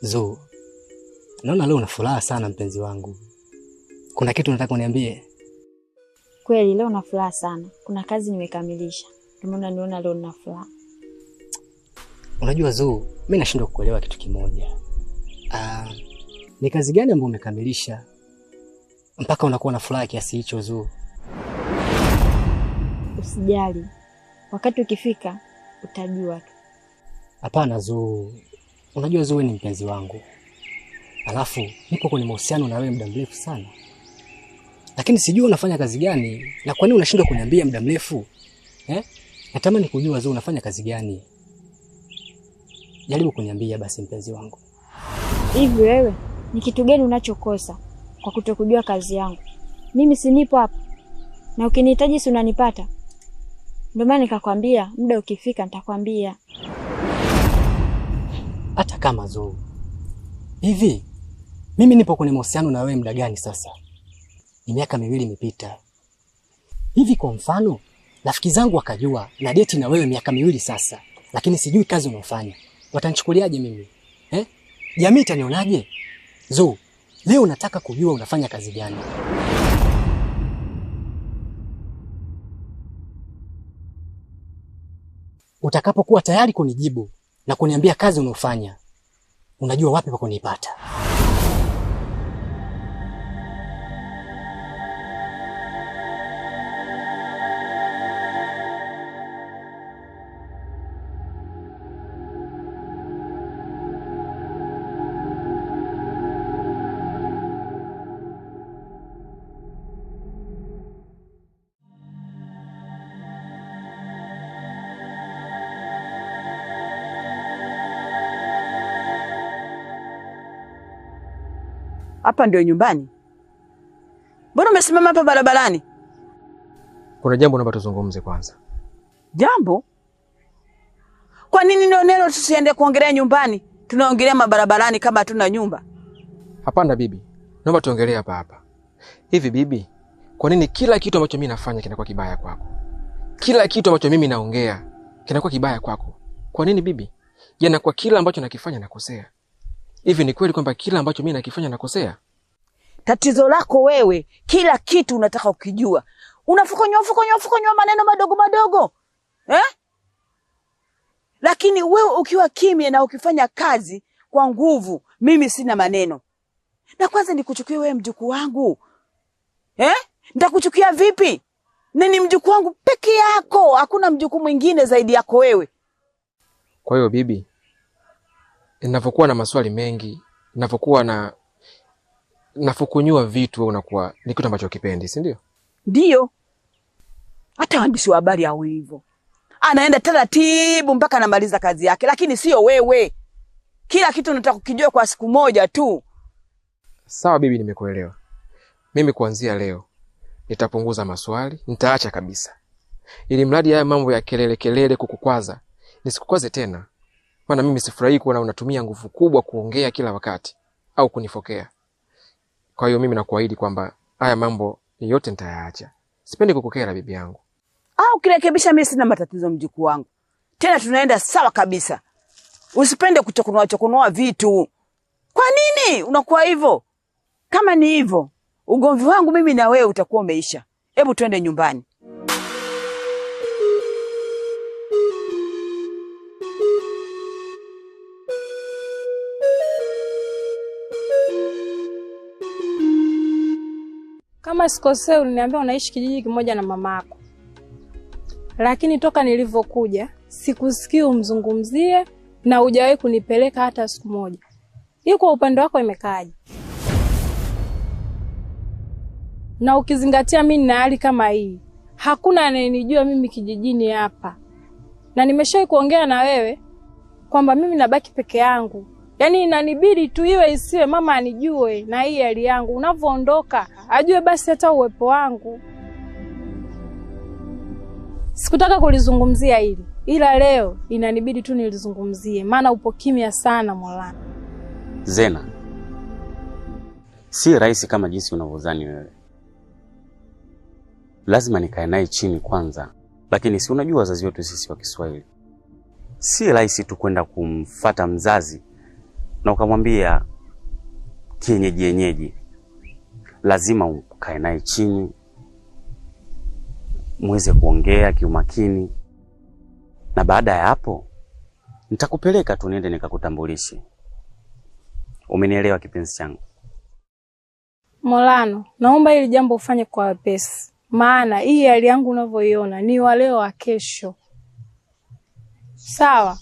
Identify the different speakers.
Speaker 1: Zo, naona leo una furaha sana mpenzi wangu. Kuna kitu nataka uniambie?
Speaker 2: Kweli leo na furaha sana. Kuna kazi nimekamilisha. Ndio maana niona leo na furaha.
Speaker 1: Unajua Zo, mimi nashindwa kuelewa kitu kimoja. Ni kazi gani ambayo umekamilisha mpaka unakuwa na furaha kiasi hicho Zo?
Speaker 2: Usijali. Wakati ukifika utajua tu.
Speaker 1: Hapana Zo. Unajua Zo, wewe ni mpenzi wangu. Alafu nipo kwenye mahusiano na wewe muda mrefu sana. Lakini sijui unafanya kazi gani na kwa nini unashindwa kuniambia muda mrefu? Natamani kujua Zo, unafanya kazi gani? Jaribu kuniambia basi mpenzi wangu.
Speaker 2: Hivi wewe ni kitu gani unachokosa kwa kutokujua kazi yangu? Mimi si nipo hapa. Na ukinihitaji si unanipata. Ndio maana nikakwambia muda ukifika nitakwambia.
Speaker 1: Hata kama Zo. Hivi mimi nipo kwenye mahusiano na wewe muda gani sasa? Ni miaka 2 imepita. Hivi kwa mfano, rafiki zangu wakajua na date na wewe miaka 2 sasa, lakini sijui kazi unayofanya. Watanichukuliaje mimi? Jamii itanionaje? Zo, leo nataka kujua unafanya kazi gani. Utakapokuwa tayari kunijibu na kuniambia kazi unayofanya, unajua wapi pa kunipata.
Speaker 3: Hapa ndio nyumbani? Mbona umesimama hapa barabarani?
Speaker 4: Kuna jambo naomba tuzungumze kwanza.
Speaker 3: Jambo? Kwa nini neno tusiende kuongelea nyumbani? Tunaongelea mabarabarani kama hatuna nyumba.
Speaker 4: Hapana bibi. Naomba tuongelee hapa hapa. Hivi bibi, kwa nini kila kitu ambacho mimi nafanya kinakuwa kibaya kwako? Kila kitu ambacho mimi naongea kinakuwa kibaya kwako. Kwa nini bibi? Jana kwa kila ambacho nakifanya nakosea. Hivi ni kweli kwamba kila ambacho mimi nakifanya nakosea?
Speaker 3: Tatizo lako wewe, kila kitu unataka ukijua. Unafukonywa maneno madogo madogo. Lakini wewe ukiwa kimya na ukifanya kazi kwa nguvu, mimi sina maneno. Na kwanza nikuchukie wewe mjukuu wangu. Nitakuchukia vipi? Nini mjukuu wangu peke yako, hakuna mjukuu mwingine zaidi yako wewe.
Speaker 4: Kwa hiyo bibi, ninapokuwa na maswali mengi, ninapokuwa nafukunyua vitu wewe unakuwa ni kitu ambacho kipendi, si ndio?
Speaker 3: Ndio. Hata waandishi wa habari hao hivyo. Anaenda taratibu mpaka anamaliza kazi yake, lakini sio wewe. Kila kitu unataka kukijua kwa siku moja tu.
Speaker 4: Sawa bibi, nimekuelewa. Mimi kuanzia leo nitapunguza maswali, nitaacha kabisa. Ili mradi haya mambo ya kelele kukukwaza, nisikukwaze tena. Maana mimi sifurahi kuona unatumia nguvu kubwa kuongea kila wakati au kunifokea. Kwa hiyo mimi nakuahidi kwamba haya mambo yote nitayaacha. Sipendi kukukera bibi yangu.
Speaker 3: Ukirekebisha mimi sina matatizo mjukuu wangu. Tena tunaenda sawa kabisa. Usipende kuchokonoa vitu. Kwa nini unakuwa hivyo? Kama ni hivyo, ugomvi wangu mimi na wewe utakuwa umeisha. Hebu twende nyumbani.
Speaker 5: Kama sikosea uliniambia unaishi kijiji kimoja na mamako. Lakini toka nilivyokuja sikusikii umzungumzie na hujawahi kunipeleka hata siku moja. Hii kwa upande wako imekaaje? Na ukizingatia mimi na hali kama hii, hakuna anayenijua mimi kijijini hapa. Na nimeshawahi kuongea na wewe kwamba mimi nabaki peke yangu. Yaani inanibidi tu iwe isiwe mama anijue na hii hali yangu. Unavyoondoka ajue basi hata uwepo wangu. Sikutaka kulizungumzia hili, ila leo inanibidi tu nilizungumzie, maana upo kimya sana Maulana.
Speaker 6: Zena, si rahisi kama jinsi unavyodhani wewe. Lazima nikae naye chini kwanza, lakini si unajua wazazi wetu sisi wa Kiswahili. Si rahisi tu kwenda kumfuata mzazi na ukamwambia kienyeji, lazima ukae naye chini muweze kuongea kiumakini, na baada ya hapo nitakupeleka tu niende nikakutambulishe. Umenielewa kipenzi changu?
Speaker 5: Molano, naomba hili jambo ufanye kwa wepesi, maana hii hali yangu unavyoiona ni wa leo wa kesho. Sawa?